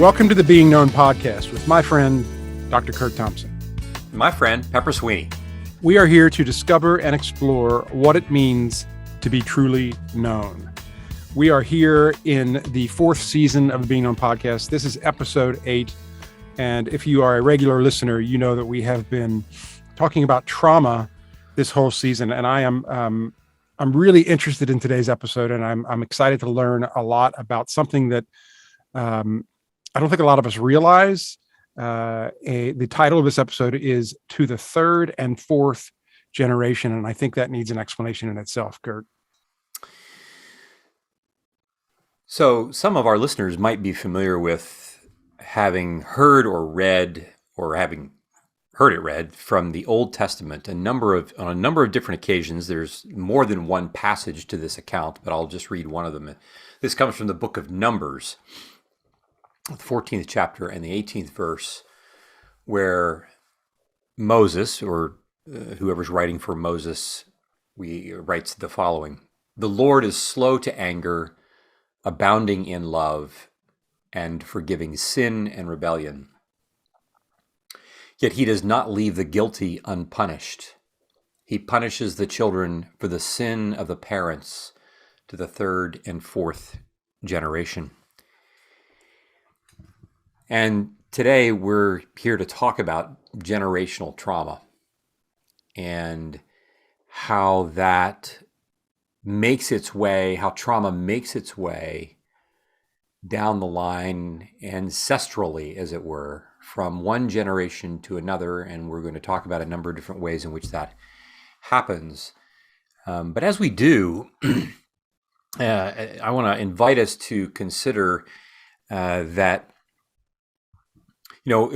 Welcome to the Being Known podcast with my friend, Dr. Kurt Thompson. My friend, Pepper Sweeney. We are here to discover and explore what it means to be truly known. We are here in the fourth season of the Being Known podcast. This is episode 8. And if you are a regular listener, you know that we have been talking about trauma this whole season. And I'm really interested in today's episode, and I'm excited to learn a lot about something that I don't think a lot of us realize. The title of this episode is To the Third and Fourth Generation, and I think that needs an explanation in itself, Kurt. So some of our listeners might be familiar with having heard or read, or having heard it read from the Old Testament on a number of different occasions. There's more than one passage to this account, but I'll just read one of them. This comes from the book of Numbers, the 14th chapter and the 18th verse, where Moses, or whoever's writing for Moses, writes the following: "The Lord is slow to anger, abounding in love, and forgiving sin and rebellion. Yet he does not leave the guilty unpunished. He punishes the children for the sin of the parents to the third and fourth generation." And today we're here to talk about generational trauma and how that makes its way, how trauma makes its way down the line ancestrally, as it were, from one generation to another. And we're going to talk about a number of different ways in which that happens. But as we do, I want to invite us to consider that, you know,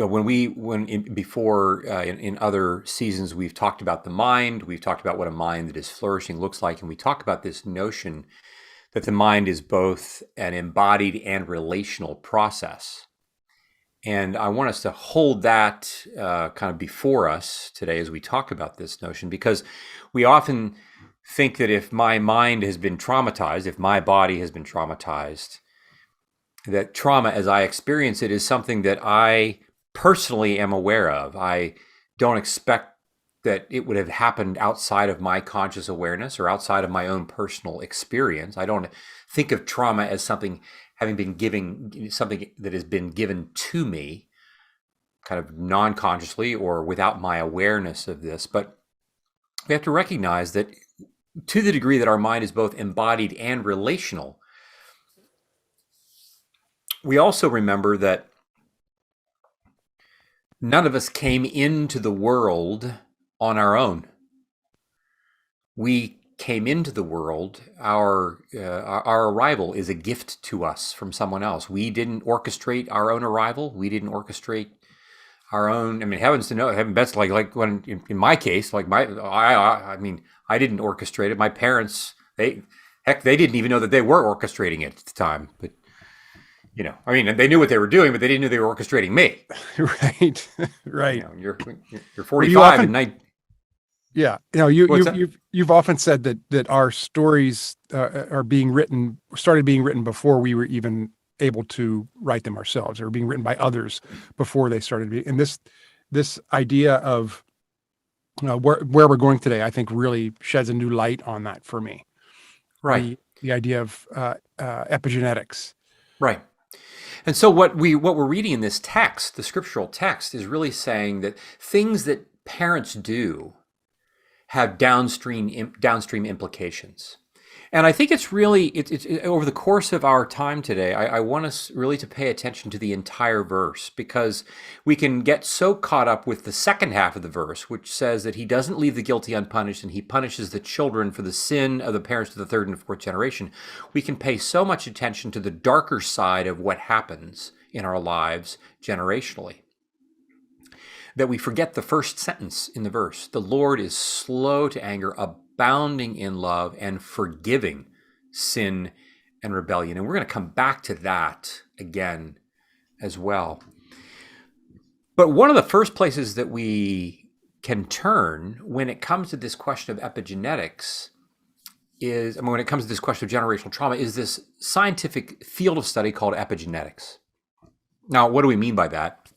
in other seasons, we've talked about the mind, we've talked about what a mind that is flourishing looks like, and we talk about this notion that the mind is both an embodied and relational process. And I want us to hold that kind of before us today as we talk about this notion, because we often think that if my mind has been traumatized, if my body has been traumatized, that trauma as I experience it is something that I personally am aware of. I don't expect that it would have happened outside of my conscious awareness or outside of my own personal experience. I don't think of trauma as something having been given, something that has been given to me kind of non-consciously or without my awareness of this. But we have to recognize that to the degree that our mind is both embodied and relational, we also remember that none of us came into the world on our own. We came into the world, our arrival is a gift to us from someone else. We didn't orchestrate our own arrival. We didn't orchestrate our own, heavens to know, heaven bets, like when, in my case, I didn't orchestrate it. My parents, they didn't even know that they were orchestrating it at the time. But they knew what they were doing, but they didn't know they were orchestrating me. Right, right. You're 45 and yeah. You've often said that our stories are started being written before we were even able to write them ourselves, or being written by others before they started being. And this idea of where we're going today, I think, really sheds a new light on that for me. Right. The idea of epigenetics. Right. And so what we're reading in this text, the scriptural text, is really saying that things that parents do have downstream implications. And I think it's really, it's over the course of our time today, I want us really to pay attention to the entire verse, because we can get so caught up with the second half of the verse, which says that he doesn't leave the guilty unpunished and he punishes the children for the sin of the parents to the third and fourth generation. We can pay so much attention to the darker side of what happens in our lives generationally that we forget the first sentence in the verse. The Lord is slow to anger, abounding in love, and forgiving sin and rebellion. And we're going to come back to that again as well. But one of the first places that we can turn when it comes to this question of epigenetics when it comes to this question of generational trauma, is this scientific field of study called epigenetics. Now, what do we mean by that?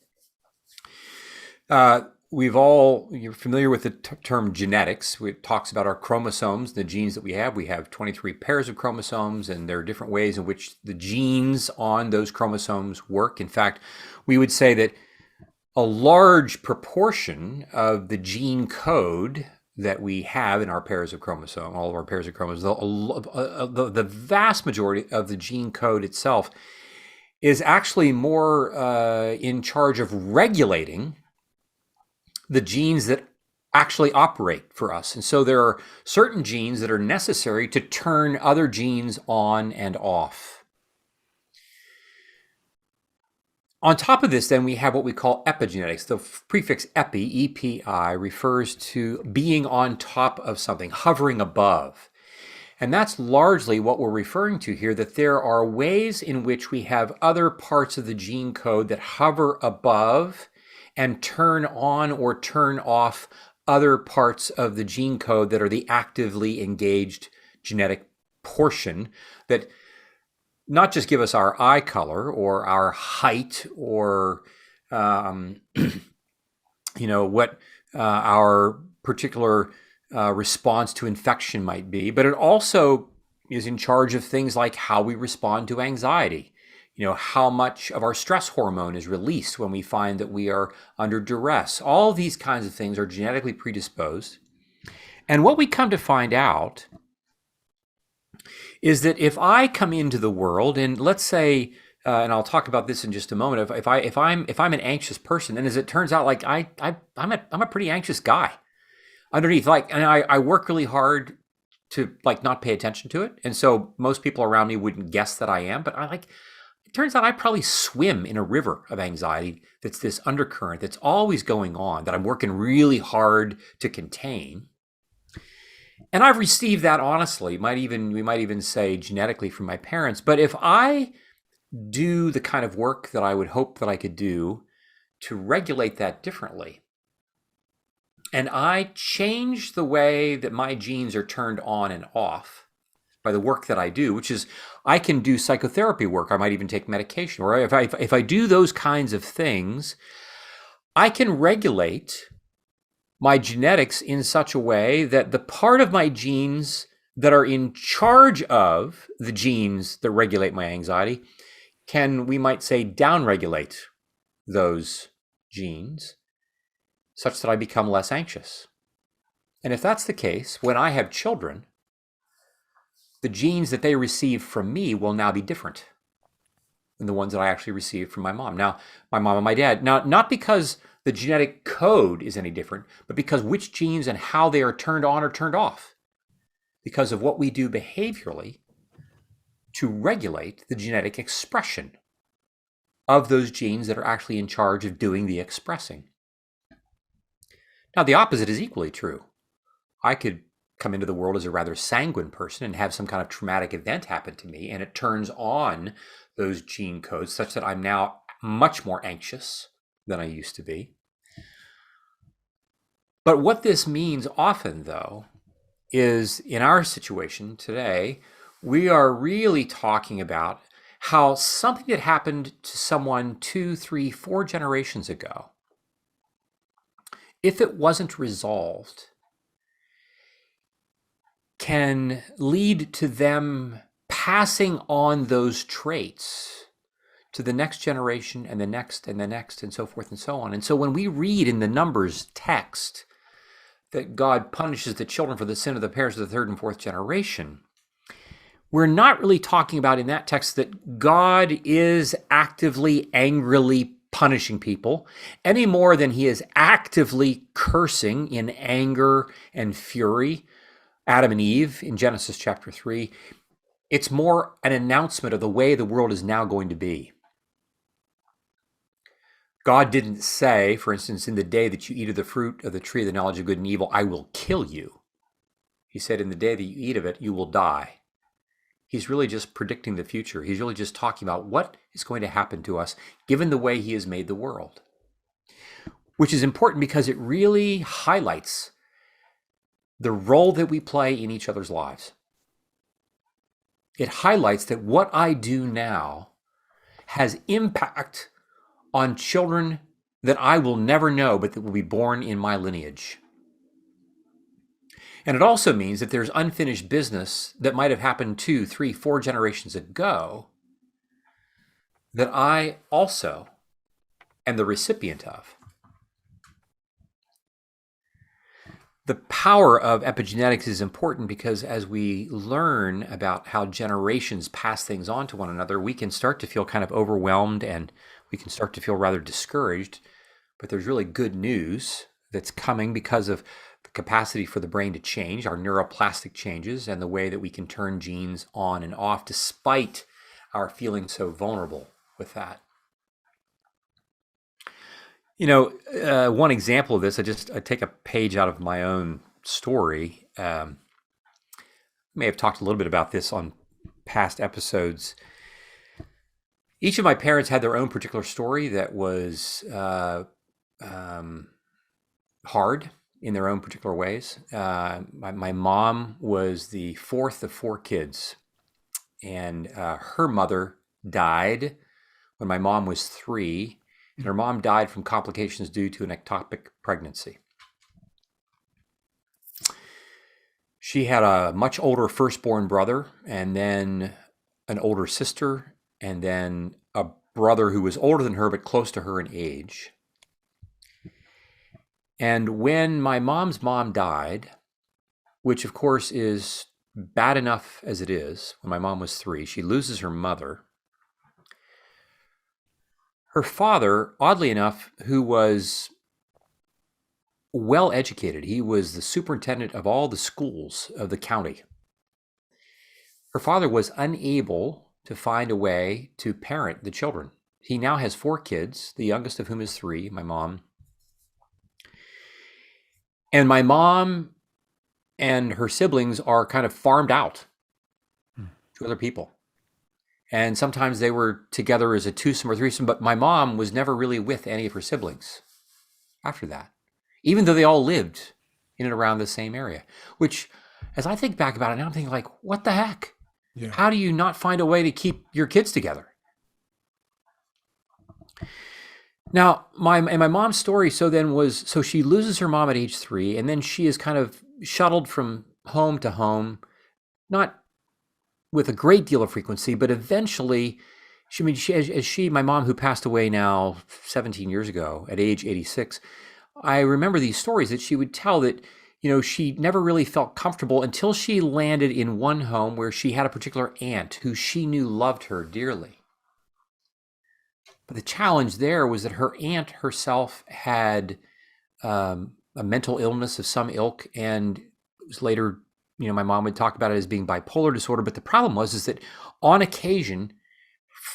You're familiar with the term genetics. It talks about our chromosomes, the genes that we have. We have 23 pairs of chromosomes, and there are different ways in which the genes on those chromosomes work. In fact, we would say that a large proportion of the gene code that we have in our pairs of chromosomes, all of our pairs of chromosomes, the vast majority of the gene code itself is actually more in charge of regulating the genes that actually operate for us. And so there are certain genes that are necessary to turn other genes on and off. On top of this, then, we have what we call epigenetics. The prefix epi, E-P-I, refers to being on top of something, hovering above. And that's largely what we're referring to here, that there are ways in which we have other parts of the gene code that hover above and turn on or turn off other parts of the gene code that are the actively engaged genetic portion that not just give us our eye color or our height or what our particular response to infection might be, but it also is in charge of things like how we respond to anxiety. How much of our stress hormone is released when we find that we are under duress. All these kinds of things are genetically predisposed. And what we come to find out is that if I come into the world, and let's say, and I'll talk about this in just a moment, if I'm an anxious person, and as it turns out, like I'm a pretty anxious guy underneath, and I work really hard to not pay attention to it, and so most people around me wouldn't guess that I am, but it turns out I probably swim in a river of anxiety that's this undercurrent that's always going on, that I'm working really hard to contain. And I've received that honestly, we might even say genetically from my parents. But if I do the kind of work that I would hope that I could do to regulate that differently, and I change the way that my genes are turned on and off by the work that I do, which is I can do psychotherapy work, I might even take medication, or if I do those kinds of things, I can regulate my genetics in such a way that the part of my genes that are in charge of the genes that regulate my anxiety can, we might say, downregulate those genes such that I become less anxious. And if that's the case, when I have children, the genes that they receive from me will now be different than the ones that I actually received from my mom. Now, my mom and my dad, now, not because the genetic code is any different, but because which genes and how they are turned on or turned off, because of what we do behaviorally to regulate the genetic expression of those genes that are actually in charge of doing the expressing. Now, the opposite is equally true. I could come into the world as a rather sanguine person and have some kind of traumatic event happen to me, and it turns on those gene codes such that I'm now much more anxious than I used to be. But what this means often, though, is in our situation today, we are really talking about how something that happened to someone 2, 3, 4 generations ago, if it wasn't resolved, can lead to them passing on those traits to the next generation and the next and the next and so forth and so on. And so when we read in the Numbers text that God punishes the children for the sin of the parents of the 3rd and 4th generation, we're not really talking about in that text that God is actively, angrily punishing people any more than he is actively cursing in anger and fury Adam and Eve in Genesis chapter 3. It's more an announcement of the way the world is now going to be. God didn't say, for instance, in the day that you eat of the fruit of the tree of the knowledge of good and evil, I will kill you. He said, in the day that you eat of it, you will die. He's really just predicting the future. He's really just talking about what is going to happen to us given the way he has made the world. Which is important because it really highlights the role that we play in each other's lives. It highlights that what I do now has impact on children that I will never know, but that will be born in my lineage. And it also means that there's unfinished business that might have happened 2, 3, 4 generations ago that I also am the recipient of. The power of epigenetics is important because as we learn about how generations pass things on to one another, we can start to feel kind of overwhelmed and we can start to feel rather discouraged. But there's really good news that's coming because of the capacity for the brain to change, our neuroplastic changes, and the way that we can turn genes on and off despite our feeling so vulnerable with that. One example of this, I take a page out of my own story. May have talked a little bit about this on past episodes. Each of my parents had their own particular story that was hard in their own particular ways. My mom was the fourth of 4 kids, and her mother died when my mom was 3. And her mom died from complications due to an ectopic pregnancy. She had a much older firstborn brother, and then an older sister, and then a brother who was older than her but close to her in age. And when my mom's mom died, which of course is bad enough as it is, when my mom was 3, she loses her mother. Her father, oddly enough, who was well educated, he was the superintendent of all the schools of the county. Her father was unable to find a way to parent the children. He now has 4 kids, the youngest of whom is 3, my mom. And my mom and her siblings are kind of farmed out to other people. And sometimes they were together as a twosome or threesome, but my mom was never really with any of her siblings after that, even though they all lived in and around the same area, which, as I think back about it now, I'm thinking like, what the heck? Yeah. How do you not find a way to keep your kids together? Now, my mom's story, so she loses her mom at age 3, and then she is kind of shuttled from home to home, not with a great deal of frequency, but eventually, my mom who passed away now 17 years ago at age 86, I remember these stories that she would tell that, she never really felt comfortable until she landed in one home where she had a particular aunt who she knew loved her dearly. But the challenge there was that her aunt herself had a mental illness of some ilk, and it was later, my mom would talk about it as being bipolar disorder. But the problem was that on occasion,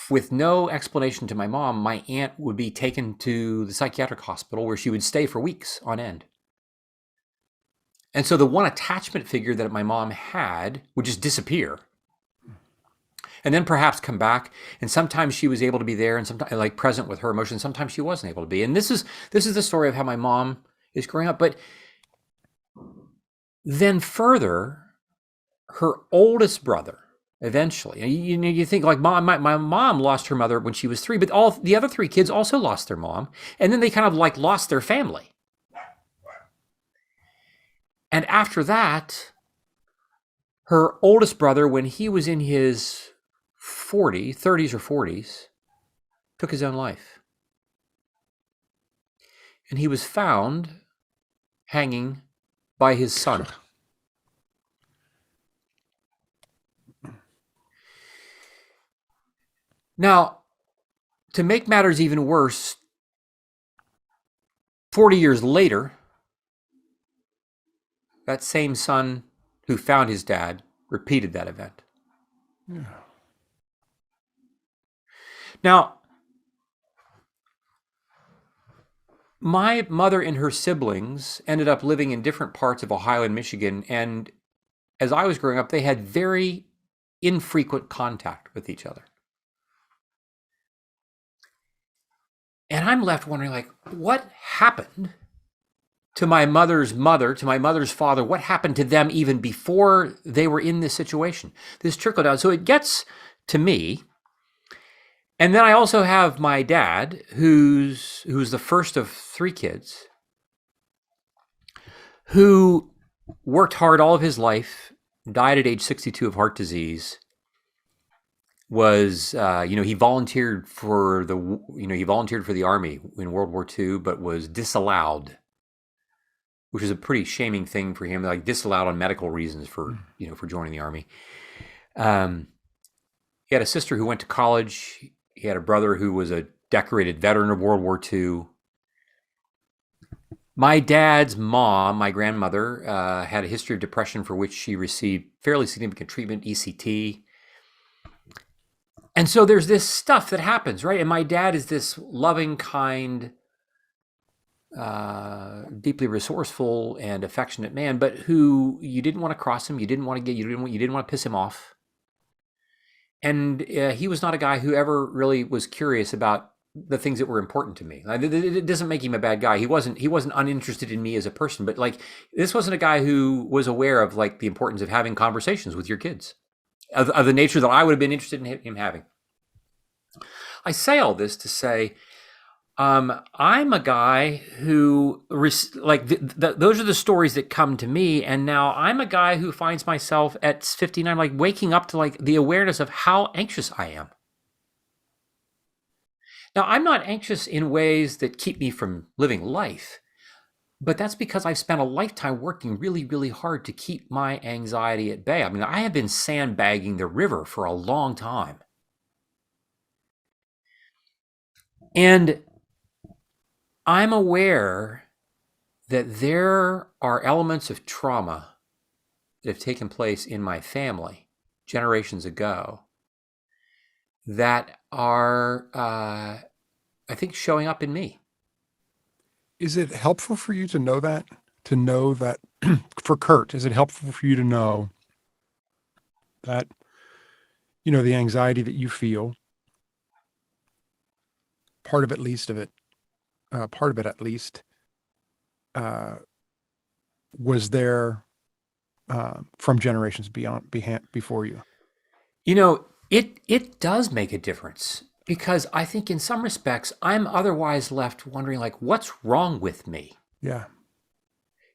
with no explanation to my mom, my aunt would be taken to the psychiatric hospital where she would stay for weeks on end. And so the one attachment figure that my mom had would just disappear. And then perhaps come back, and sometimes she was able to be there and sometimes like present with her emotions. Sometimes she wasn't able to be. And this is the story of how my mom is growing up. But then further, her oldest brother, eventually, you think like my mom lost her mother when she was 3, but all the other 3 kids also lost their mom. And then they kind of like lost their family. And after that, her oldest brother, when he was in his 30s or 40s, took his own life. And he was found hanging by his son. Now, to make matters even worse, 40 years later, that same son who found his dad repeated that event. Yeah. Now, my mother and her siblings ended up living in different parts of Ohio and Michigan, and as I was growing up, they had very infrequent contact with each other. And I'm left wondering, like, what happened to my mother's mother, to my mother's father? What happened to them even before they were in this situation? This trickle down. So it gets to me, And then I also have my dad, who's the first of three kids, who worked hard all of his life, died at age 62 of heart disease. Was he volunteered for the army in World War II, but was disallowed, which is a pretty shaming thing for him, like disallowed on medical reasons for joining the army. He had a sister who went to college. He had a brother who was a decorated veteran of World War II. My dad's mom, my grandmother, had a history of depression for which she received fairly significant treatment, ECT. And so there's this stuff that happens, right? And my dad is this loving, kind, deeply resourceful and affectionate man, but who you didn't want to cross him, you didn't want to piss him off. And he was not a guy who ever really was curious about the things that were important to me. It doesn't make him a bad guy. He wasn't uninterested in me as a person, but like this wasn't a guy who was aware of like the importance of having conversations with your kids. Of the nature that I would have been interested in him having. I say all this to say, I'm a guy who, those are the stories that come to me, and now I'm a guy who finds myself at 59, like waking up to like the awareness of how anxious I am. Now, I'm not anxious in ways that keep me from living life. But that's because I've spent a lifetime working really, really hard to keep my anxiety at bay. I mean, I have been sandbagging the river for a long time. And I'm aware that there are elements of trauma that have taken place in my family generations ago that are, I think, showing up in me. Is it helpful for you to know that? For Kurt, is it helpful for you to know that, the anxiety that you feel, part of it at least, was there from generations before you? It does make a difference. Because I think in some respects, I'm otherwise left wondering, like, what's wrong with me? Yeah.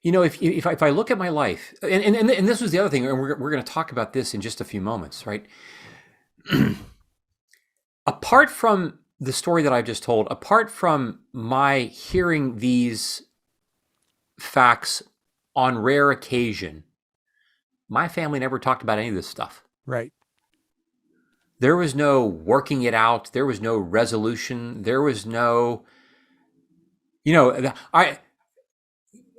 If I look at my life, and this was the other thing, and we're going to talk about this in just a few moments, right? Apart from the story that I just told, apart from my hearing these facts on rare occasion, my family never talked about any of this stuff. Right. There was no working it out. There was no resolution. There was no, I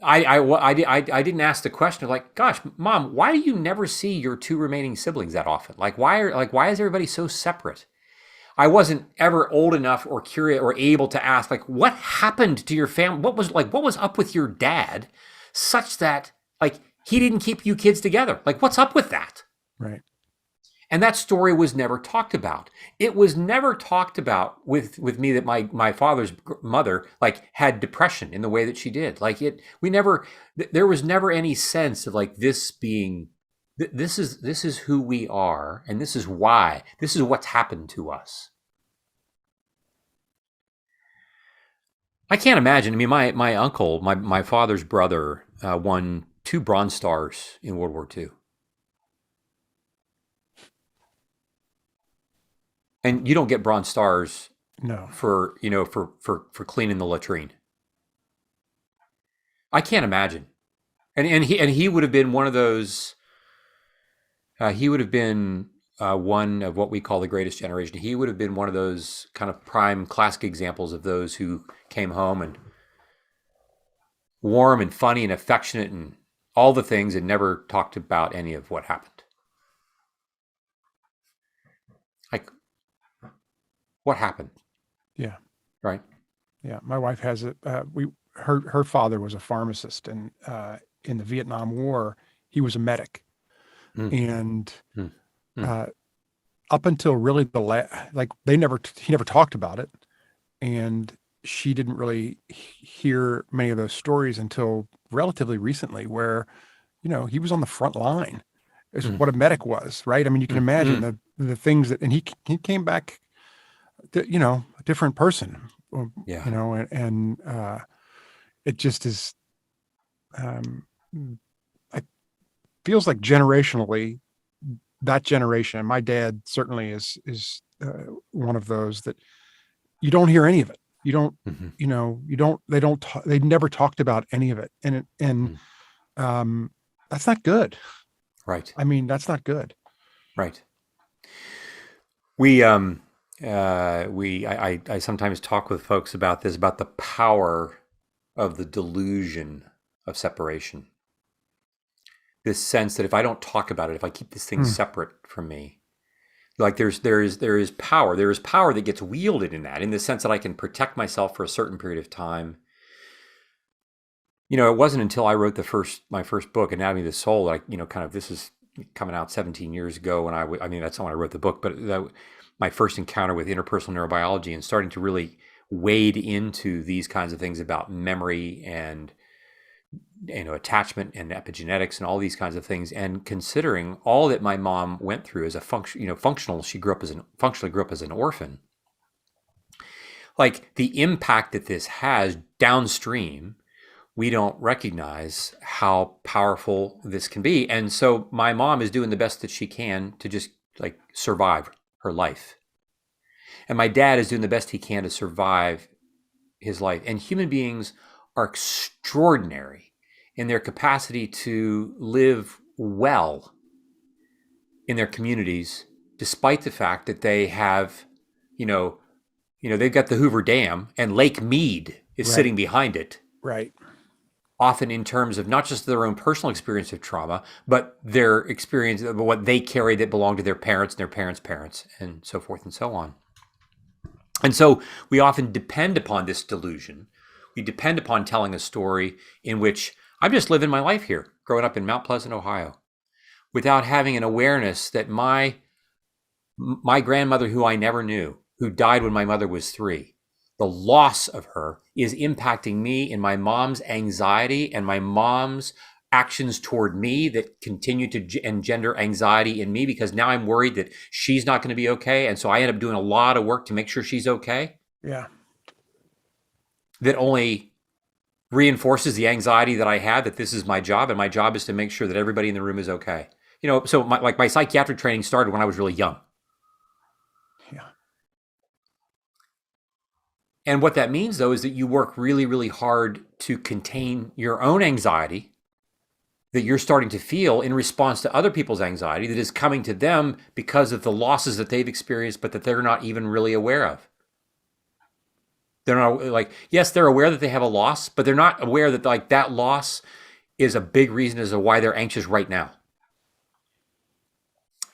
didn't ask the question of like, gosh, Mom, why do you never see your two remaining siblings that often? Why is everybody so separate? I wasn't ever old enough or curious or able to ask, like, what happened to your family? What was up with your dad such that like he didn't keep you kids together? Like, what's up with that? Right. And that story was never talked about. It was never talked about with me that my father's mother like had depression in the way that she did. Like there was never any sense of like this being, this is who we are, and this is why, this is what's happened to us. I can't imagine. I mean, my uncle, my father's brother, won 2 Bronze Stars in World War II. And you don't get Bronze Stars for cleaning the latrine. I can't imagine. And he would have been one of those. He would have been one of what we call the greatest generation. He would have been one of those kind of prime classic examples of those who came home and warm and funny and affectionate and all the things and never talked about any of what happened. Like, what happened? Yeah. Right. Yeah. My wife has her father was a pharmacist, and in the Vietnam War, he was a medic. And up until really he never talked about it, and she didn't really hear many of those stories until relatively recently, where he was on the front line, is what a medic was, right? I mean, you can imagine the things that, and he came back a different person, Yeah. and it just is, um, it feels like generationally, that generation, my dad certainly is one of those that you don't hear any of it. You don't, Hmm. they never talked about any of it. Um, that's not good. Right. I mean, that's not good. Right. We I sometimes talk with folks about this, about the power of the delusion of separation. This sense that if I don't talk about it, if I keep this thing Hmm. separate from me, like there is power. There is power that gets wielded in that, in the sense that I can protect myself for a certain period of time. It wasn't until I wrote my first book, Anatomy of the Soul, like, kind of, this is coming out 17 years ago when I mean, that's not when I wrote the book, but my first encounter with interpersonal neurobiology and starting to really wade into these kinds of things about memory and, attachment and epigenetics and all these kinds of things, and considering all that my mom went through as a functional, she functionally grew up as an orphan. Like, the impact that this has downstream, we don't recognize how powerful this can be. And so my mom is doing the best that she can to just, like, survive her life. And my dad is doing the best he can to survive his life. And human beings are extraordinary in their capacity to live well in their communities, despite the fact that they have, they've got the Hoover Dam and Lake Mead is Right. sitting behind it, Right. often in terms of not just their own personal experience of trauma, but their experience of what they carry that belonged to their parents and their parents' parents, and so forth and so on. And so we often depend upon this delusion. We depend upon telling a story in which I'm just living my life here, growing up in Mount Pleasant, Ohio, without having an awareness that my grandmother, who I never knew, who died when my mother was 3, the loss of her is impacting me in my mom's anxiety and my mom's actions toward me that continue to engender anxiety in me, because now I'm worried that she's not going to be okay. And so I end up doing a lot of work to make sure she's okay. Yeah. That only reinforces the anxiety that I had, that this is my job, and my job is to make sure that everybody in the room is okay. So my psychiatric training started when I was really young. Yeah. And what that means, though, is that you work really, really hard to contain your own anxiety that you're starting to feel in response to other people's anxiety that is coming to them because of the losses that they've experienced, but that they're not even really aware of. They're not, like, yes, they're aware that they have a loss, but they're not aware that, like, that loss is a big reason as to why they're anxious right now.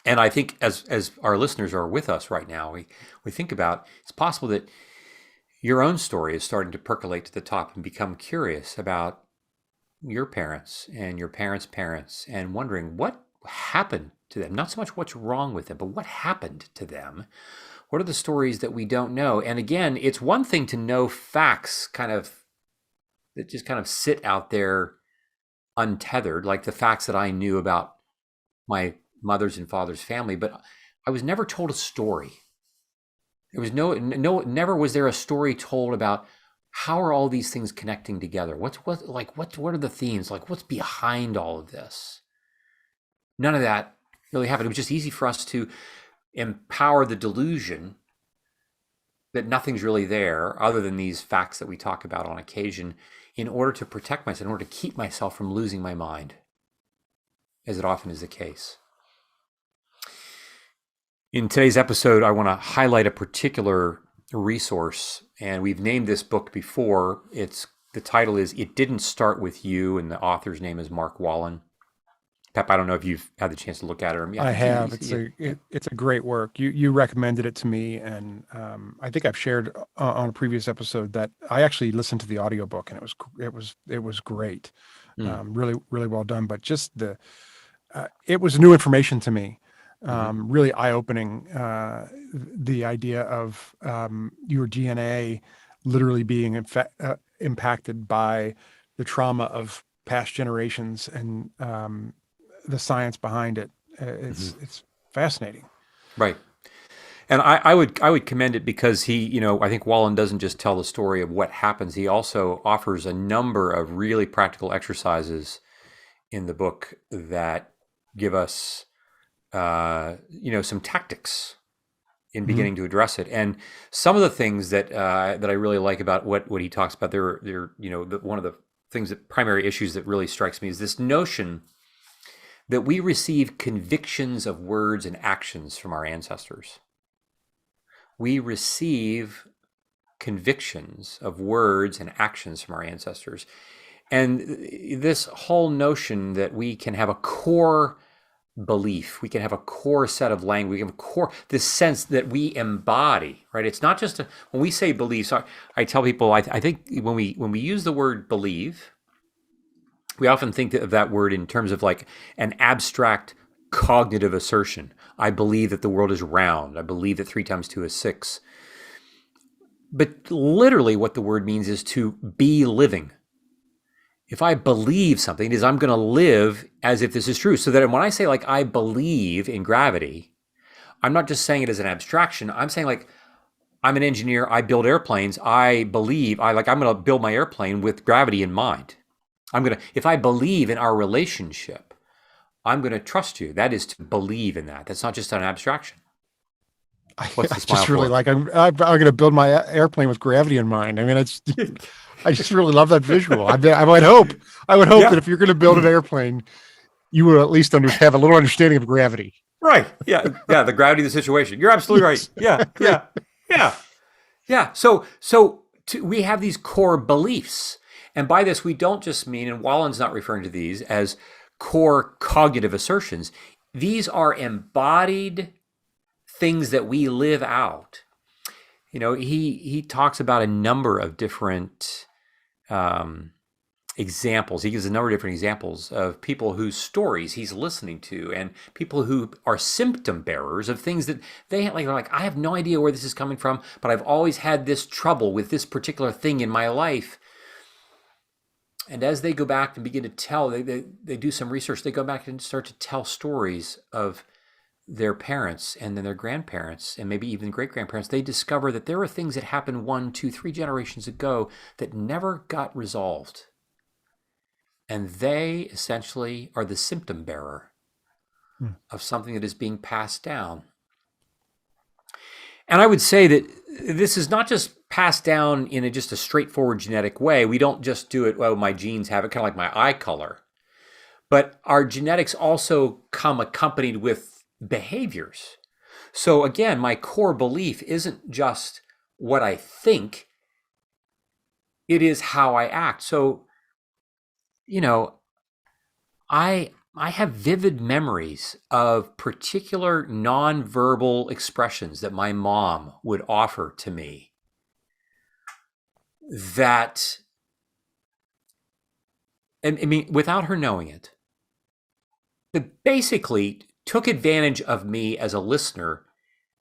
And I think as our listeners are with us right now, we think about, it's possible that your own story is starting to percolate to the top and become curious about your parents and your parents' parents, and wondering what happened to them. Not so much what's wrong with them, but what happened to them. What are the stories that we don't know? And again, it's one thing to know facts that just kind of sit out there untethered, like the facts that I knew about my mother's and father's family, but I was never told a story. There was never was there a story told about how are all these things connecting together? What are the themes? Like, what's behind all of this? None of that really happened. It was just easy for us to empower the delusion that nothing's really there other than these facts that we talk about on occasion, in order to protect myself, in order to keep myself from losing my mind, as it often is the case. In today's episode, I want to highlight a particular resource, and we've named this book before. The title is "It Didn't Start With You," and the author's name is Mark Wallen. Pep, I don't know if you've had the chance to look at it. Or, I I think have. It's a great work. You recommended it to me, and I think I've shared on a previous episode that I actually listened to the audiobook, and it was great. Mm, Really, really well done. But just it was new information to me. mhm, Really eye-opening. The idea of your DNA literally being impacted by the trauma of past generations, and the science behind it. mhm. It's fascinating. Right. And I would commend it because I think Wallen doesn't just tell the story of what happens. He also offers a number of really practical exercises in the book that give us, some tactics in beginning to address it. And some of the things that I really like about what he talks about, one of the things that primary issues that really strikes me is this notion that we receive convictions of words and actions from our ancestors. We receive convictions of words and actions from our ancestors. And this whole notion that we can have a core belief, we can have a core set of language, we have this sense that we embody, right? It's not just when we say beliefs. I tell people, I think when we use the word believe, we often think of that word in terms of like an abstract cognitive assertion. I believe that the world is round. I believe that 3 times 2 is 6. But literally what the word means is to be living. If I believe something, it is I'm going to live as if this is true. So that when I say like I believe in gravity, I'm not just saying it as an abstraction. I'm saying like I'm an engineer. I build airplanes. I believe I'm going to build my airplane with gravity in mind. If I believe in our relationship, I'm going to trust you. That is to believe in that. That's not just an abstraction. What's the smile just really for? like I'm going to build my airplane with gravity in mind. I mean, I just really love that visual. I would hope Yeah. that if you're going to build an airplane, you will at least have a little understanding of gravity. Right. Yeah. Yeah. The gravity of the situation. You're absolutely right. Yeah. Yeah. Yeah. Yeah. So we have these core beliefs. And by this, we don't just mean, and Wallen's not referring to these as core cognitive assertions. These are embodied things that we live out. He talks about a number of different examples. He gives a number of different examples of people whose stories he's listening to and people who are symptom bearers of things that they're like, I have no idea where this is coming from, but I've always had this trouble with this particular thing in my life. And as they go back and begin to tell, they do some research, they go back and start to tell stories of their parents and then their grandparents and maybe even great-grandparents. They discover that there are things that happened 1, 2, 3 generations ago that never got resolved. And they essentially are the symptom bearer of something that is being passed down. And I would say that this is not just passed down in just a straightforward genetic way. We don't just do it, well, my genes have it, kind of like my eye color. But our genetics also come accompanied with behaviors. So again, my core belief isn't just what I think, it is how I act. So, I have vivid memories of particular nonverbal expressions that my mom would offer to me that, I mean, without her knowing it, that basically took advantage of me as a listener,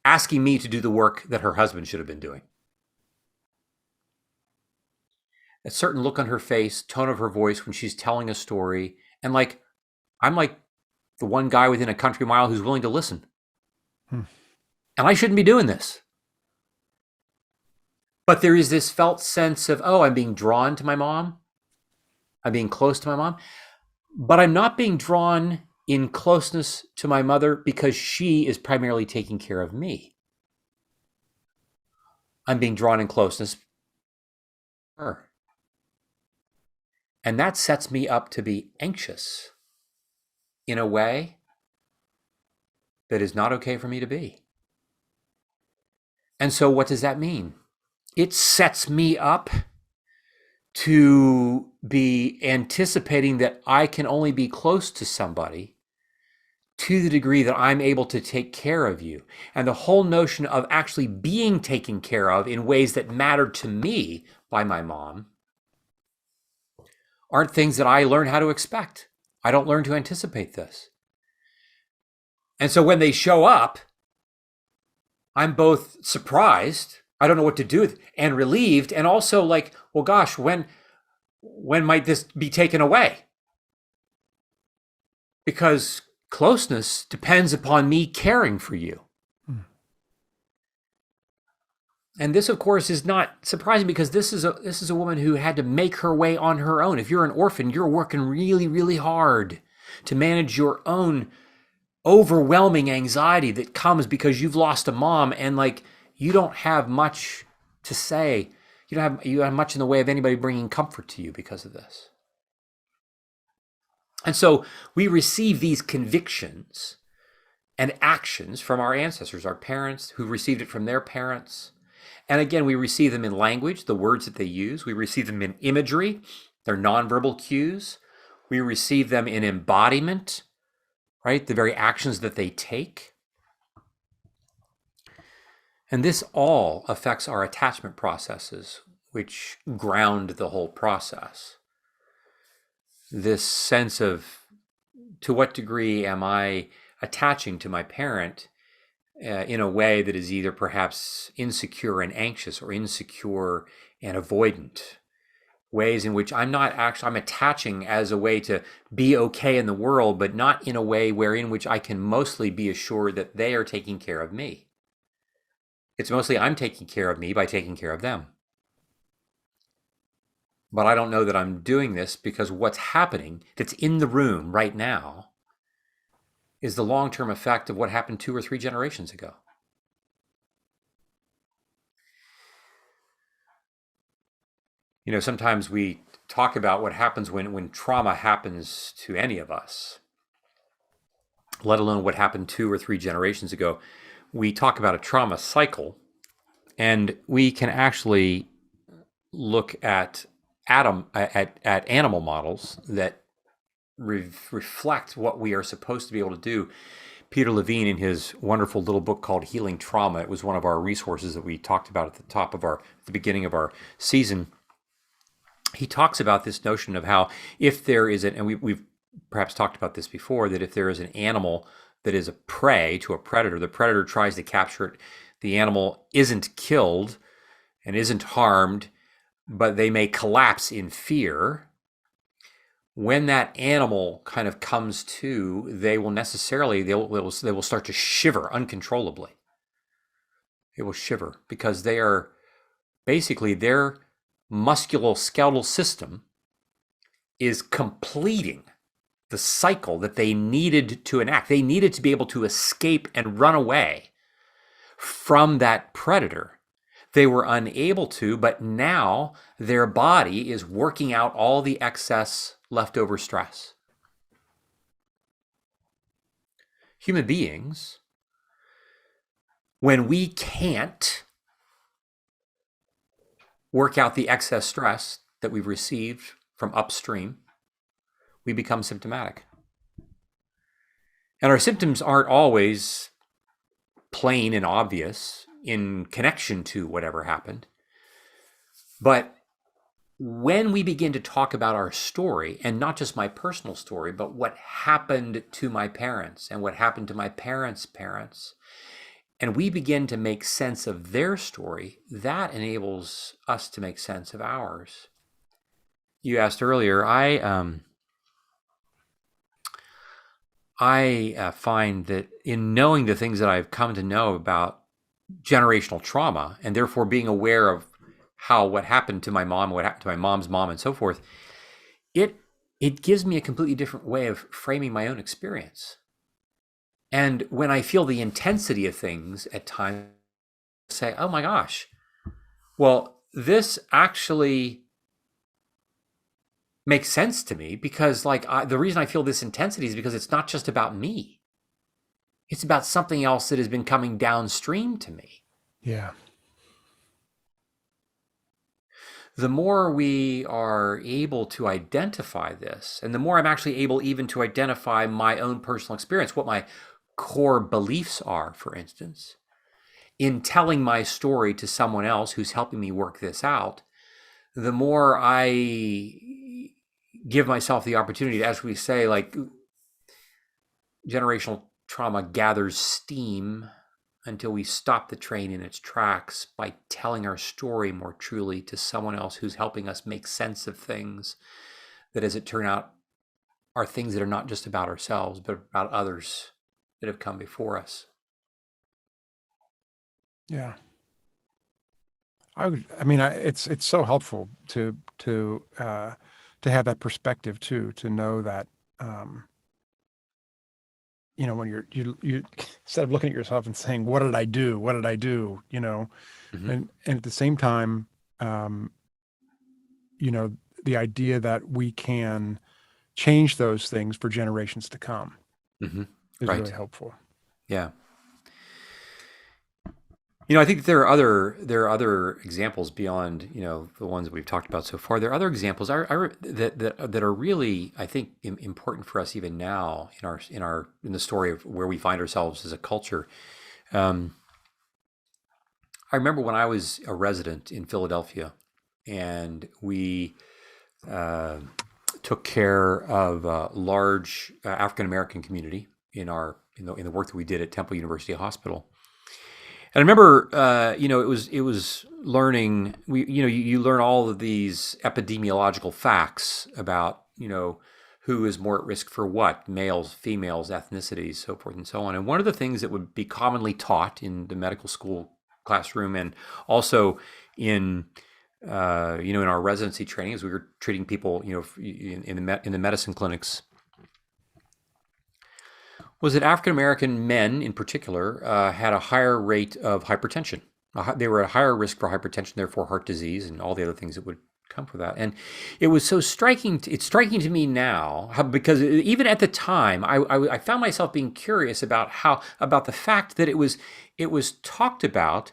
asking me to do the work that her husband should have been doing. A certain look on her face, tone of her voice when she's telling a story, and I'm like the one guy within a country mile who's willing to listen. And I shouldn't be doing this. But there is this felt sense of, I'm being drawn to my mom. I'm being close to my mom. But I'm not being drawn in closeness to my mother because she is primarily taking care of me. I'm being drawn in closeness to her. And that sets me up to be anxious in a way that is not okay for me to be. And so what does that mean? It sets me up to be anticipating that I can only be close to somebody to the degree that I'm able to take care of you. And the whole notion of actually being taken care of in ways that matter to me by my mom aren't things that I learn how to expect. I don't learn to anticipate this. And so when they show up, I'm both surprised, I don't know what to do with, and relieved, and also like, well, gosh, when might this be taken away? Because closeness depends upon me caring for you. And this, of course, is not surprising because this is a woman who had to make her way on her own. If you're an orphan, you're working really, really hard to manage your own overwhelming anxiety that comes because you've lost a mom, and like you don't have much to say. You don't have much in the way of anybody bringing comfort to you because of this. And so we receive these convictions and actions from our ancestors, our parents who received it from their parents. And again, we receive them in language, the words that they use. We receive them in imagery, their nonverbal cues. We receive them in embodiment, right? The very actions that they take. And this all affects our attachment processes, which ground the whole process. This sense of, to what degree am I attaching to my parent in a way that is either perhaps insecure and anxious or insecure and avoidant? Ways in which I'm attaching as a way to be okay in the world, but not in a way in which I can mostly be assured that they are taking care of me. It's mostly I'm taking care of me by taking care of them. But I don't know that I'm doing this because what's happening that's in the room right now is the long-term effect of what happened 2 or 3 generations ago. You know, sometimes we talk about what happens when trauma happens to any of us, let alone what happened 2 or 3 generations ago. We talk about a trauma cycle, and we can actually look at animal models that reflect what we are supposed to be able to do. Peter Levine, in his wonderful little book called Healing Trauma, it was one of our resources that we talked about at the beginning of our season. He talks about this notion of how if there is and we've perhaps talked about this before, that if there is an animal that is a prey to a predator, the predator tries to capture it. The animal isn't killed and isn't harmed, but they may collapse in fear. When that animal kind of comes to, they will start to shiver uncontrollably. It will shiver because they are basically their musculoskeletal system is completing the cycle that they needed to enact. They needed to be able to escape and run away from that predator. They were unable to, but now their body is working out all the excess leftover stress. Human beings, when we can't work out the excess stress that we've received from upstream, we become symptomatic. And our symptoms aren't always plain and obvious in connection to whatever happened. But when we begin to talk about our story, and not just my personal story, but what happened to my parents and what happened to my parents' parents, and we begin to make sense of their story, that enables us to make sense of ours. You asked earlier, I find that in knowing the things that I've come to know about generational trauma, and therefore being aware of what happened to my mom, what happened to my mom's mom, and so forth, it gives me a completely different way of framing my own experience. And when I feel the intensity of things at times, I say, oh my gosh, well, this actually makes sense to me because the reason I feel this intensity is because it's not just about me. It's about something else that has been coming downstream to me. Yeah. The more we are able to identify this, and the more I'm actually able even to identify my own personal experience, what my core beliefs are, for instance, in telling my story to someone else who's helping me work this out, the more I give myself the opportunity to, as we say, like generational trauma gathers steam until we stop the train in its tracks by telling our story more truly to someone else who's helping us make sense of things that, as it turned out, are things that are not just about ourselves, but about others that have come before us. Yeah. I mean, it's so helpful to have that perspective too, to know that, um, when you instead of looking at yourself and saying, "What did I do? What did I do?" Hmm. and at the same time, um, you know, the idea that we can change those things for generations to come Hmm. is really Right. helpful. Yeah. I think there are other examples beyond the ones that we've talked about so far. There are other examples that are really, I think, important for us even now in the story of where we find ourselves as a culture. Um, I remember when I was a resident in Philadelphia, and we uh, took care of a large African American community in the work that we did at Temple University Hospital. And I remember, it was learning. You learn all of these epidemiological facts about who is more at risk for what, males, females, ethnicities, so forth and so on. And one of the things that would be commonly taught in the medical school classroom, and also in in our residency training, as we were treating people, in the medicine clinics, was that African American men in particular had a higher rate of hypertension. They were at a higher risk for hypertension, therefore heart disease and all the other things that would come for that. And it was so striking. It's striking to me now because even at the time, I found myself being curious about the fact that it was talked about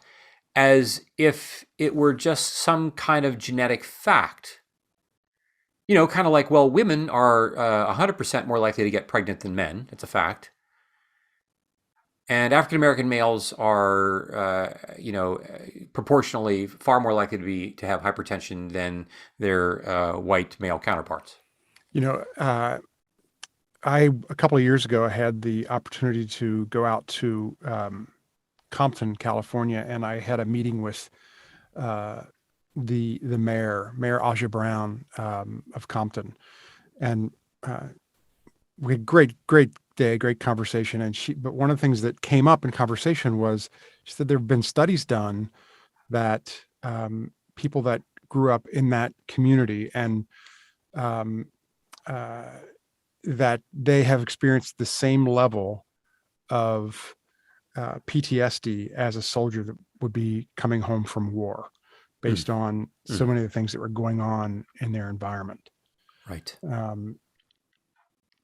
as if it were just some kind of genetic fact. Kind of like, well, women are 100% more likely to get pregnant than men. It's a fact. And African American males are, proportionally far more likely to have hypertension than their white male counterparts. You know, uh, a couple of years ago, I had the opportunity to go out to Compton, California, and I had a meeting with uh, the Mayor Aja Brown, of Compton, and uh, we had great day, great conversation. But one of the things that came up in conversation was she said there have been studies done that people that grew up in that community and um, uh, that they have experienced the same level of PTSD as a soldier that would be coming home from war, Mm, based on so mm, many of the things that were going on in their environment. right, Um,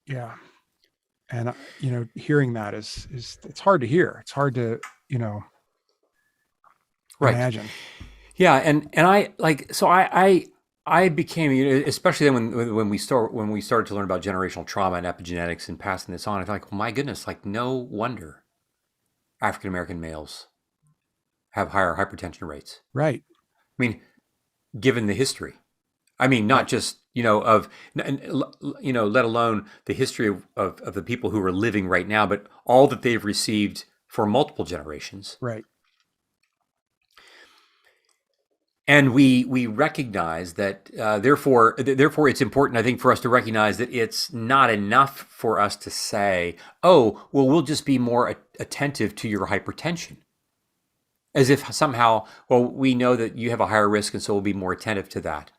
yeah, and hearing that is it's hard to hear. It's hard to you know right. imagine. Yeah, and I like so I became, especially then when we started to learn about generational trauma and epigenetics and passing this on. I thought, like, my goodness, like no wonder African American males have higher hypertension rates. Right, I mean, given the history. I mean, not right, just, let alone the history of the people who are living right now, but all that they've received for multiple generations. right. And we recognize that, therefore, it's important, I think, for us to recognize that it's not enough for us to say, "Oh, well, we'll just be more attentive to your hypertension," as if somehow, well, we know that you have a higher risk, and so we'll be more attentive to that,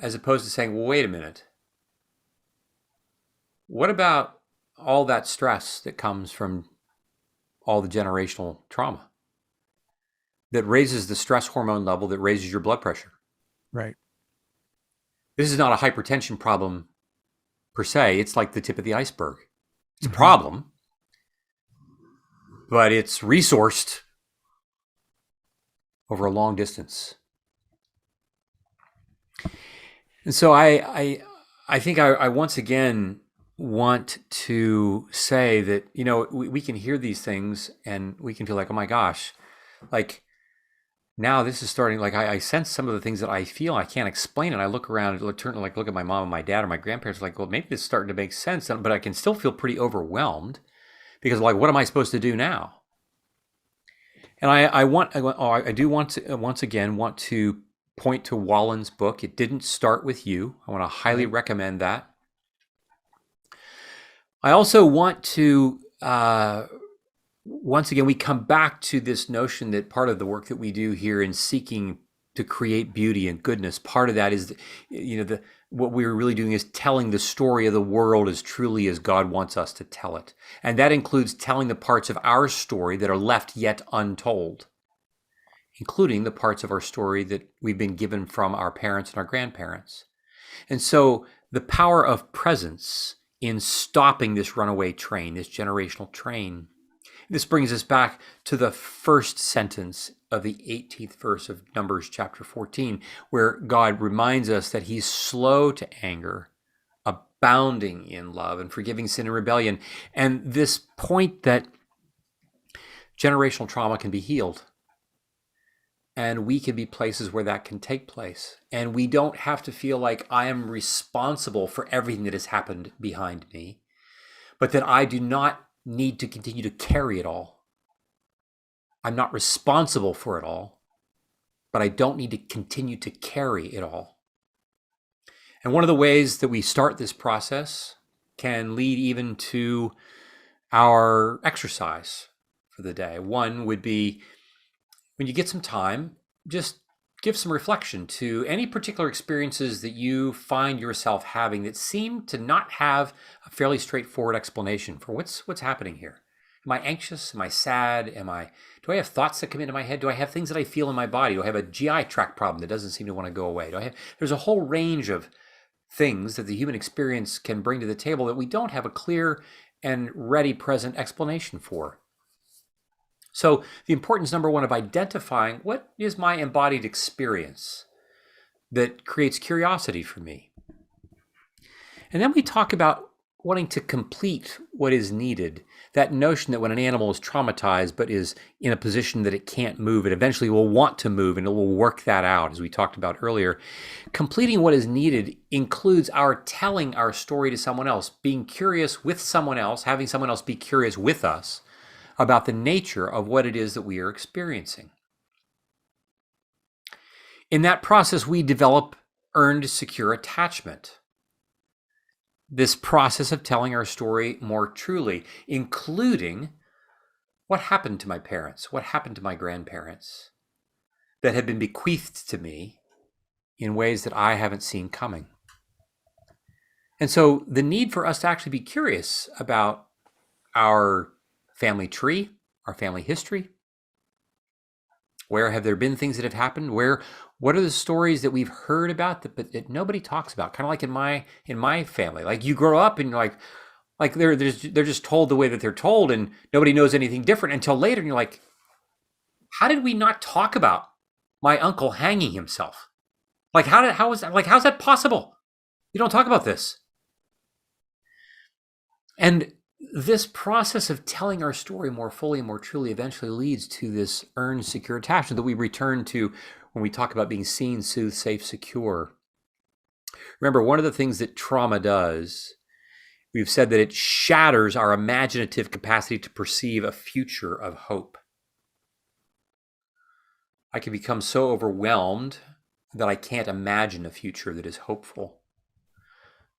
as opposed to saying, "Well, wait a minute. What about all that stress that comes from all the generational trauma that raises the stress hormone level that raises your blood pressure?" Right. This is not a hypertension problem per se. It's like the tip of the iceberg. It's a Hmm. problem, but it's resourced over a long distance. And so I think I once again want to say that, we can hear these things and we can feel like, oh my gosh, like now this is starting, like I sense some of the things that I feel, I can't explain it. I look around and look at my mom and my dad or my grandparents, like, well, maybe this is starting to make sense, but I can still feel pretty overwhelmed because, like, what am I supposed to do now? And I do want to once again want to point to Wallen's book. It didn't start with you. I want to highly Right. recommend that. I also want to once again, we come back to this notion that part of the work that we do here in seeking to create beauty and goodness, part of that is, what we're really doing is telling the story of the world as truly as God wants us to tell it. And that includes telling the parts of our story that are left yet untold, including the parts of our story that we've been given from our parents and our grandparents. And so the power of presence in stopping this runaway train, this generational train. This brings us back to the first sentence of the 18th verse of Numbers chapter 14, where God reminds us that he's slow to anger, abounding in love, and forgiving sin and rebellion. And this point that generational trauma can be healed. And we can be places where that can take place. And we don't have to feel like I am responsible for everything that has happened behind me, but that I do not need to continue to carry it all. I'm not responsible for it all, but I don't need to continue to carry it all. And one of the ways that we start this process can lead even to our exercise for the day. One would be, when you get some time, just give some reflection to any particular experiences that you find yourself having that seem to not have a fairly straightforward explanation for what's happening here. Am I anxious? Am I sad? Do I have thoughts that come into my head? Do I have things that I feel in my body? Do I have a GI tract problem that doesn't seem to want to go away? There's a whole range of things that the human experience can bring to the table that we don't have a clear and ready present explanation for. So the importance, number one, of identifying what is my embodied experience that creates curiosity for me. And then we talk about wanting to complete what is needed. That notion that when an animal is traumatized but is in a position that it can't move, it eventually will want to move and it will work that out, as we talked about earlier. Completing what is needed includes our telling our story to someone else, being curious with someone else, having someone else be curious with us about the nature of what it is that we are experiencing. In that process, we develop earned secure attachment. This process of telling our story more truly, including what happened to my parents, what happened to my grandparents that have been bequeathed to me in ways that I haven't seen coming. And so the need for us to actually be curious about our family tree, our family history. Where have there been things that have happened? What are the stories that we've heard about that nobody talks about? Kind of like in my family. Like you grow up and you're like they're just told the way that they're told, and nobody knows anything different until later. And you're like, how did we not talk about my uncle hanging himself? Like how's that possible? You don't talk about this. And this process of telling our story more fully and more truly eventually leads to this earned secure attachment that we return to when we talk about being seen, soothed, safe, secure. Remember, one of the things that trauma does, we've said that it shatters our imaginative capacity to perceive a future of hope. I can become so overwhelmed that I can't imagine a future that is hopeful.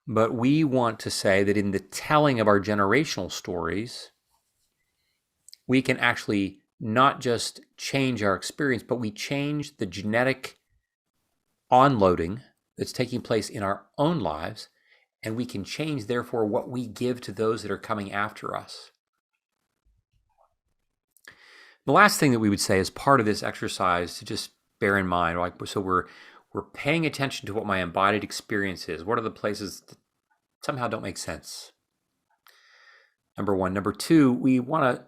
But we want to say that in the telling of our generational stories, we can actually not just change our experience, but we change the genetic onloading that's taking place in our own lives, and we can change, therefore, what we give to those that are coming after us. The last thing that we would say as part of this exercise to just bear in mind, so we're paying attention to what my embodied experience is. What are the places that somehow don't make sense? Number one. Number two, we want to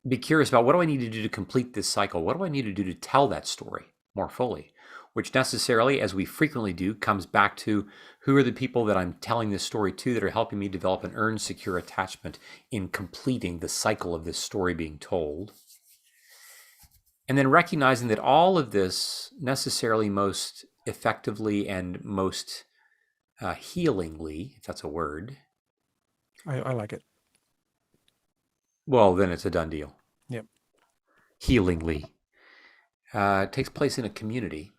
be curious about what do I need to do to complete this cycle? What do I need to do to tell that story more fully? Which necessarily, as we frequently do, comes back to who are the people that I'm telling this story to that are helping me develop an earned secure attachment in completing the cycle of this story being told. And then recognizing that all of this necessarily most effectively and most healingly, if that's a word. I like it. Well, then it's a done deal. Yep. Healingly. Takes place in a community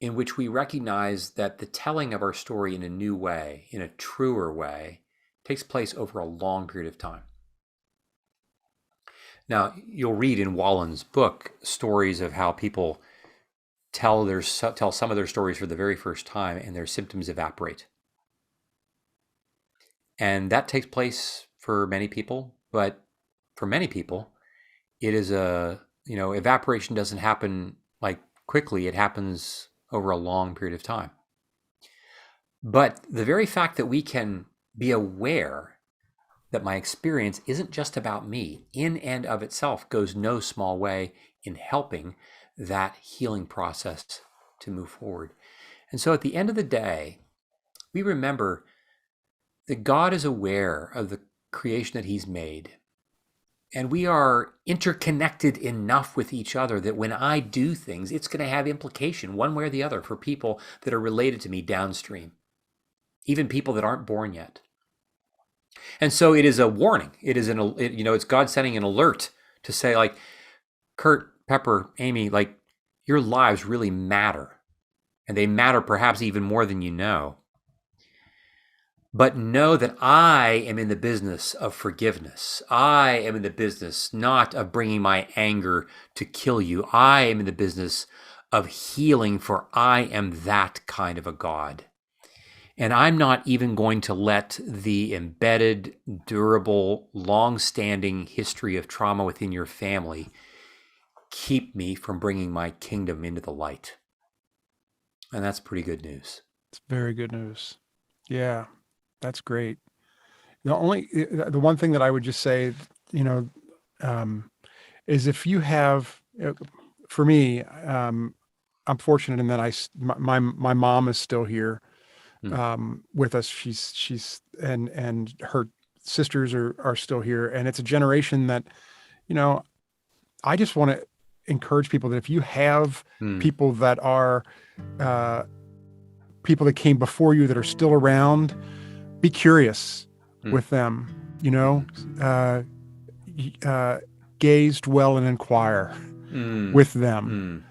in which we recognize that the telling of our story in a new way, in a truer way, takes place over a long period of time. Now, you'll read in Wallen's book stories of how people tell some of their stories for the very first time and their symptoms evaporate. And that takes place for many people, but for many people, it is evaporation doesn't happen like quickly. It happens over a long period of time. But the very fact that we can be aware that my experience isn't just about me in and of itself goes no small way in helping that healing process to move forward. And so at the end of the day, we remember that God is aware of the creation that he's made. And we are interconnected enough with each other that when I do things, it's going to have implication one way or the other for people that are related to me downstream, even people that aren't born yet. And so it is a warning. It is it's God sending an alert to say, like, Kurt, Pepper, Amy, like, your lives really matter. And they matter perhaps even more than you know. But know that I am in the business of forgiveness. I am in the business not of bringing my anger to kill you. I am in the business of healing, for I am that kind of a God. And I'm not even going to let the embedded, durable, long-standing history of trauma within your family keep me from bringing my kingdom into the light. And that's pretty good news. It's very good news. Yeah, that's great. The one thing that I would just say, is if you have, for me, I'm fortunate in that my mom is still here with us. She's and her sisters are still here, and it's a generation that, I just want to encourage people that if you have people that are people that came before you that are still around, be curious with them, gaze, dwell, and inquire with them,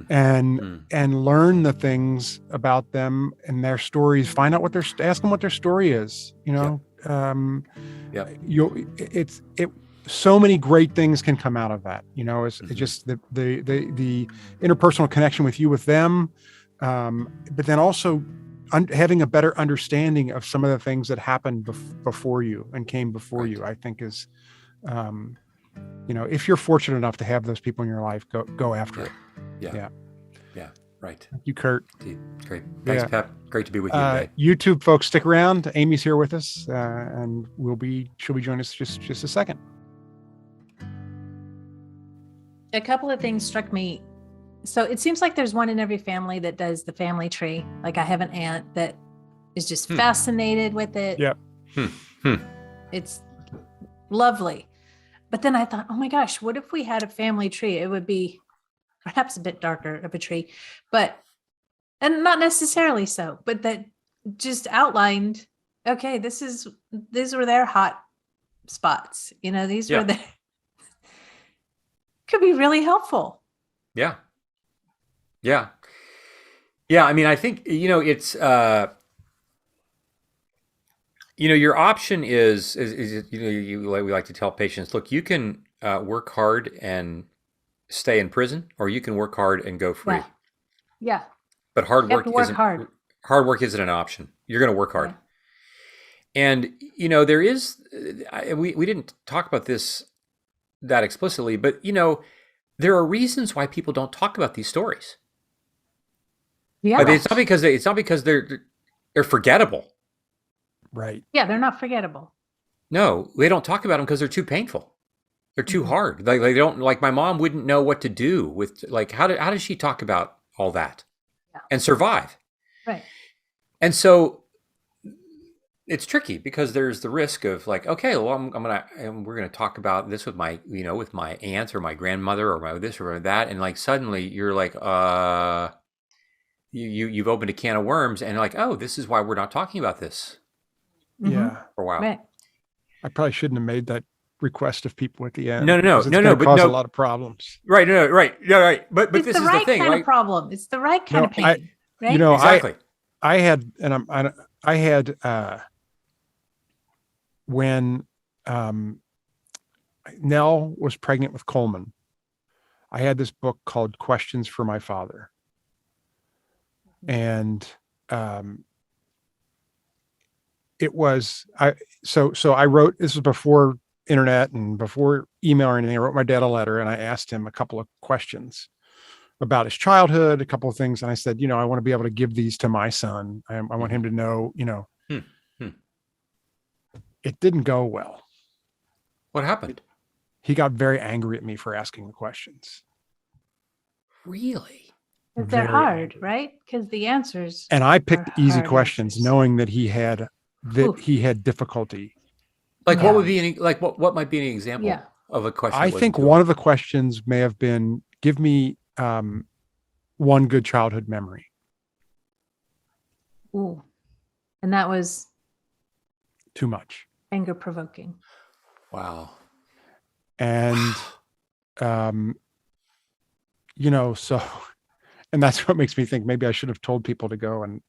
and learn the things about them and their stories. Find out ask them what their story is. So many great things can come out of that. It's just the interpersonal connection with them, but then also having a better understanding of some of the things that happened before you and came before you, I think is, if you're fortunate enough to have those people in your life, go after it. Yeah. Right. Thank you, Kurt. Great. Thanks, Pep. Great to be with you today. YouTube folks, stick around. Amy's here with us, and she'll be joining us just a second. A couple of things struck me. So it seems like there's one in every family that does the family tree. Like, I have an aunt that is just fascinated with it. Yep. It's lovely. But then I thought, oh my gosh, what if we had a family tree? It would be perhaps a bit darker of a tree, and not necessarily so, but that just outlined, okay, these were their hot spots. These were their, could be really helpful. Yeah. I mean, I think, it's, your option is we like to tell patients, look, you can work hard and stay in prison, or you can work hard and go free. Yeah. But hard work isn't an option. You're going to work hard. Yeah. And, there is, we didn't talk about this that explicitly, but, there are reasons why people don't talk about these stories. Yeah. But it's not because they're forgettable. Right. Yeah, they're not forgettable. No, they don't talk about them because they're too painful. They're too hard. Like, they don't, like, my mom wouldn't know what to do with, like, how does she talk about all that and survive? Right. And so it's tricky because there's the risk of, like, okay, well, we're gonna talk about this with my, with my aunt or my grandmother or my this or that, and, like, suddenly you're like, you've opened a can of worms, and, like, oh, this is why we're not talking about this. Yeah. For a while. Right. I probably shouldn't have made that request of people at the end. No, but cause a lot of problems. Right. No, right. Yeah, right. But it's this the is right the thing, kind right? of problem. It's the right kind of pain. Right? Exactly. I had when Nell was pregnant with Coleman, I had this book called Questions for My Father. And it was, so I wrote, this was before internet and before email or anything. I wrote my dad a letter and I asked him a couple of questions about his childhood, a couple of things. And I said, I want to be able to give these to my son. I want him to know, It didn't go well. What happened? He got very angry at me for asking the questions. Really? They're hard, right? Because the answers. And I picked easy questions, answers. knowing that he had difficulty. Like what would be what might be an example of a question? I think one of the questions may have been, give me one good childhood memory. Ooh. And that was too much. Anger provoking. Wow. And so, and that's what makes me think maybe I should have told people to go and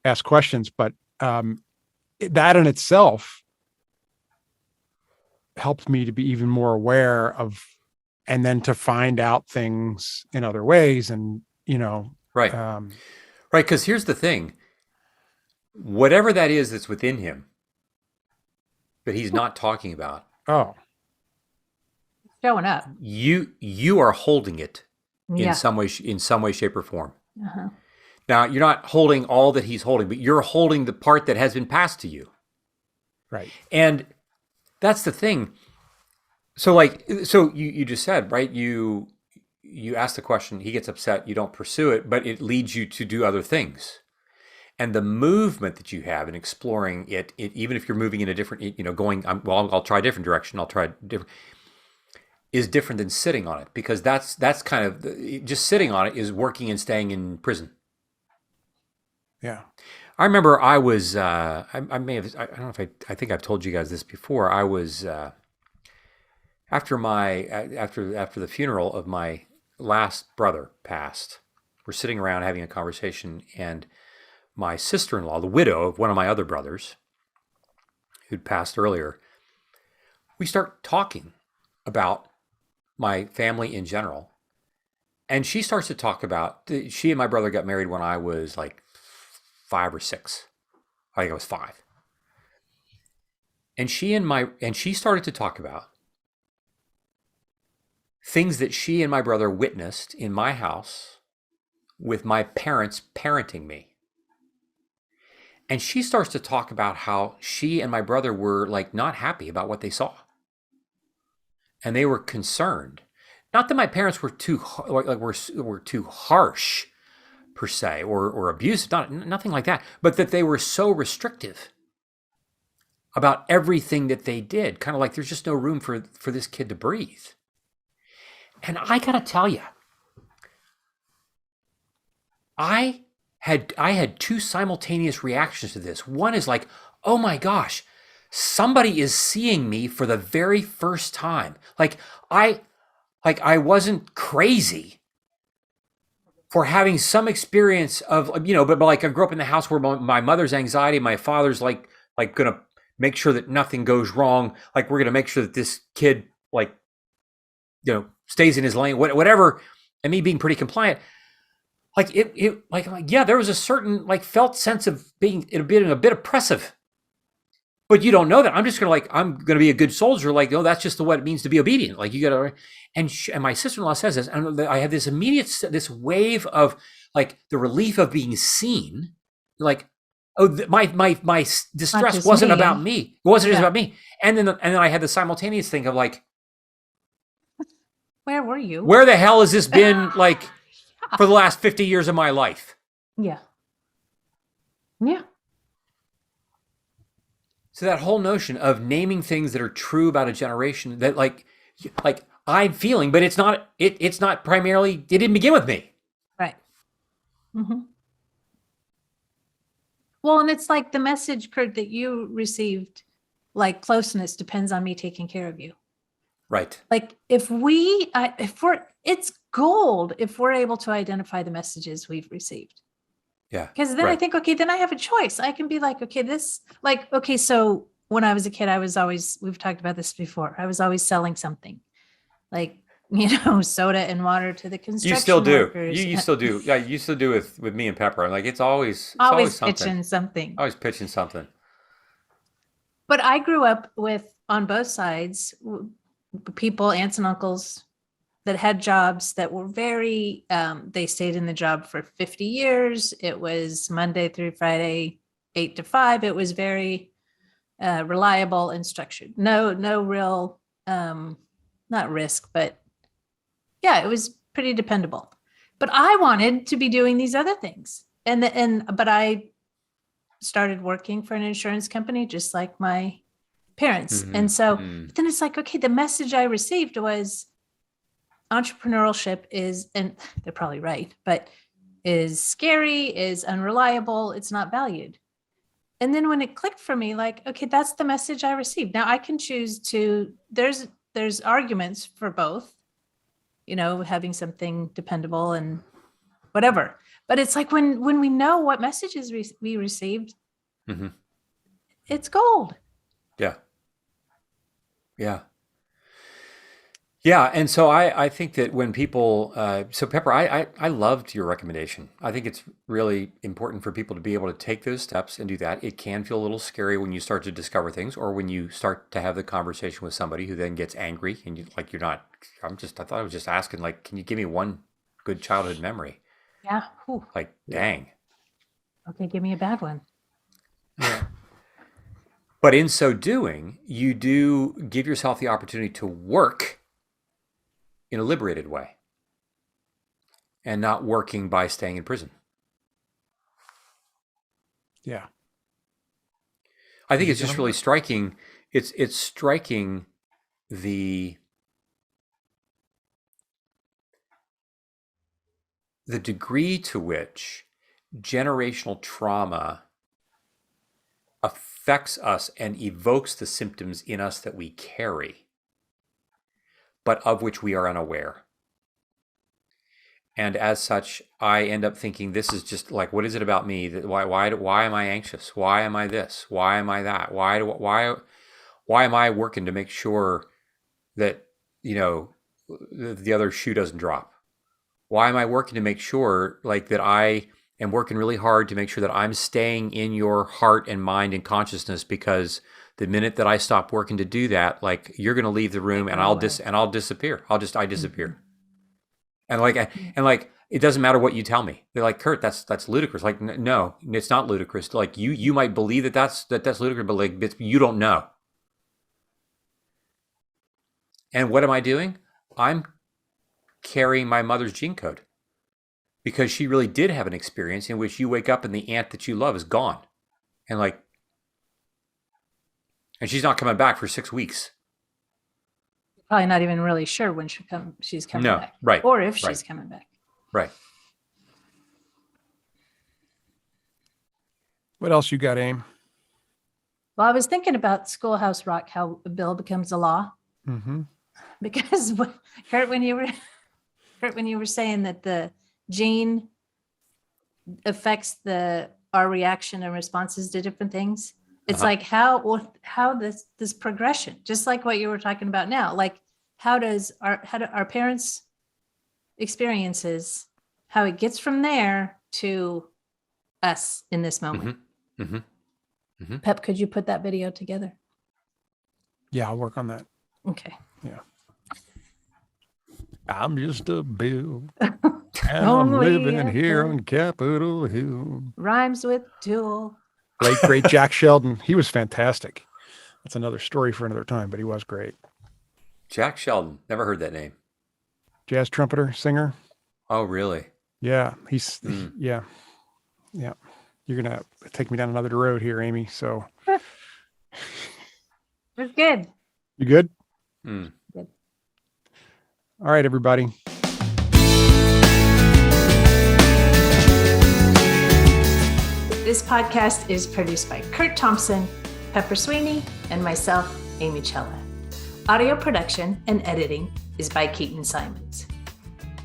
ask questions, but that in itself helped me to be even more aware of, and then to find out things in other ways. And, right. Right. Because here's the thing, whatever that is that's within him, but he's not talking about. Oh, showing up. You are holding it in some way, shape, or form. Uh-huh. Now, you're not holding all that he's holding, but you're holding the part that has been passed to you. Right. And that's the thing. So you just said, right? You ask the question, he gets upset, you don't pursue it, but it leads you to do other things. And the movement that you have in exploring it even if you're moving in a different, I'll try a different direction, is different than sitting on it, because that's kind of just sitting on it is working and staying in prison. Yeah. I remember I was, I don't know if I think I've told you guys this before. I was, after the funeral of my last brother passed, we're sitting around having a conversation, and my sister-in-law, the widow of one of my other brothers who'd passed earlier, we start talking about my family in general. And she starts to talk about, she and my brother got married when I was like 5 or 6. I think I was 5. And she started to talk about things that she and my brother witnessed in my house with my parents parenting me. And she starts to talk about how she and my brother were like not happy about what they saw. And they were concerned. Not that my parents were were too harsh per se or abusive, nothing like that, but that they were so restrictive about everything that they did. Kind of like there's just no room for this kid to breathe. And I gotta tell you, I had 2 simultaneous reactions to this. One is like, oh my gosh, somebody is seeing me for the very first time. Like I wasn't crazy for having some experience of, but like I grew up in the house where my mother's anxiety, my father's like gonna make sure that nothing goes wrong. Like we're gonna make sure that this kid stays in his lane, whatever. And me being pretty compliant. Like there was a certain felt sense of being a bit oppressive, but you don't know that. I'm just I'm gonna be a good soldier. That's just what it means to be obedient. Like you gotta, and my sister-in-law says this, and I had this this wave of the relief of being seen. My distress wasn't about me. It wasn't just about me. And then I had the simultaneous thing of where were you? Where the hell has this been for the last 50 years of my life? Yeah. Yeah. So that whole notion of naming things that are true about a generation that I'm feeling, but it's not primarily, it didn't begin with me. Right. Mm-hmm. Well, and it's like the message, Kurt, that you received, closeness depends on me taking care of you. Right. It's gold if we're able to identify the messages we've received. Yeah. Because then I think, okay, then I have a choice. I can be okay, so when I was a kid, we've talked about this before. I was always selling something like, soda and water to the construction You still do. workers. You still do. Yeah, you still do with me and Pepper. Like it's always something. pitching something. Always pitching something. But I grew up with, on both sides, people, aunts and uncles that had jobs that were very, they stayed in the job for 50 years. It was Monday through Friday, 8 to 5. It was very reliable and structured. No real, not risk, but yeah, it was pretty dependable. But I wanted to be doing these other things. But I started working for an insurance company, just like my parents. Mm-hmm. And so then it's like, okay, the message I received was entrepreneurship is, and they're probably right, but is scary, is unreliable, it's not valued. And then when it clicked for me, like, okay, that's the message I received. Now I can choose to, there's arguments for both, having something dependable and whatever. But it's like when we know what messages we received, it's gold. Yeah. Yeah. Yeah. And so I think that when people, so Pepper, I loved your recommendation. I think it's really important for people to be able to take those steps and do that. It can feel a little scary when you start to discover things, or when you start to have the conversation with somebody who then gets angry and I thought I was just asking, like, can you give me one good childhood memory? Yeah. Whew. Like, dang. Okay, give me a bad one. Yeah. But in so doing, you do give yourself the opportunity to work in a liberated way and not working by staying in prison. Yeah. I think it's just really striking. It's striking the degree to which generational trauma affects us and evokes the symptoms in us that we carry, but of which we are unaware. And as such, I end up thinking, this is just like, what is it about me? That why am I anxious? Why am I this? Why am I that? Why am I working to make sure that, the other shoe doesn't drop? Why am I working to make sure, like, that I am working really hard to make sure that I'm staying in your heart and mind and consciousness? Because the minute that I stop working to do that, like, you're going to leave the room and I'll disappear. I disappear. And like, it doesn't matter what you tell me. They're like, Kurt, that's ludicrous. Like, no, it's not ludicrous. Like, you might believe that's ludicrous, but like, you don't know. And what am I doing? I'm carrying my mother's gene code, because she really did have an experience in which you wake up and the aunt that you love is gone. And she's not coming back for 6 weeks. Probably not even really sure when she's coming back. Right. Or if she's coming back. Right. What else you got, Aim? Well, I was thinking about Schoolhouse Rock, how a bill becomes a law. Mm-hmm. Because Kurt, when you were saying that the gene affects our reaction and responses to different things, it's like how this progression, just like what you were talking about now, like how do our parents' experiences, how it gets from there to us in this moment. Mm-hmm. Mm-hmm. Mm-hmm. Pep, could you put that video together? Yeah, I'll work on that. Okay. Yeah. I'm just a bill, and I'm living here on Capitol Hill. Rhymes with tool. Great Jack Sheldon. He was fantastic. That's another story for another time, but he was great. Jack Sheldon. Never heard that name. Jazz trumpeter, singer. Oh, really? Yeah. Yeah. You're going to take me down another road here, Amy. So. It's good. You good? Mm. Good. All right, everybody. This podcast is produced by Kurt Thompson, Pepper Sweeney, and myself, Amy Chella. Audio production and editing is by Keaton Simons.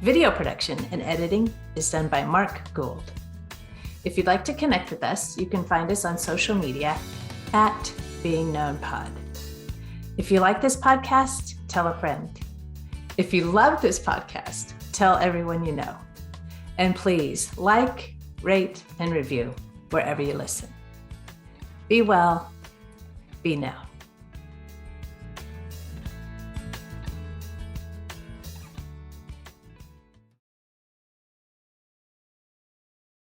Video production and editing is done by Mark Gould. If you'd like to connect with us, you can find us on social media at Being Known Pod. If you like this podcast, tell a friend. If you love this podcast, tell everyone you know. And please like, rate, and review wherever you listen. Be well, be now.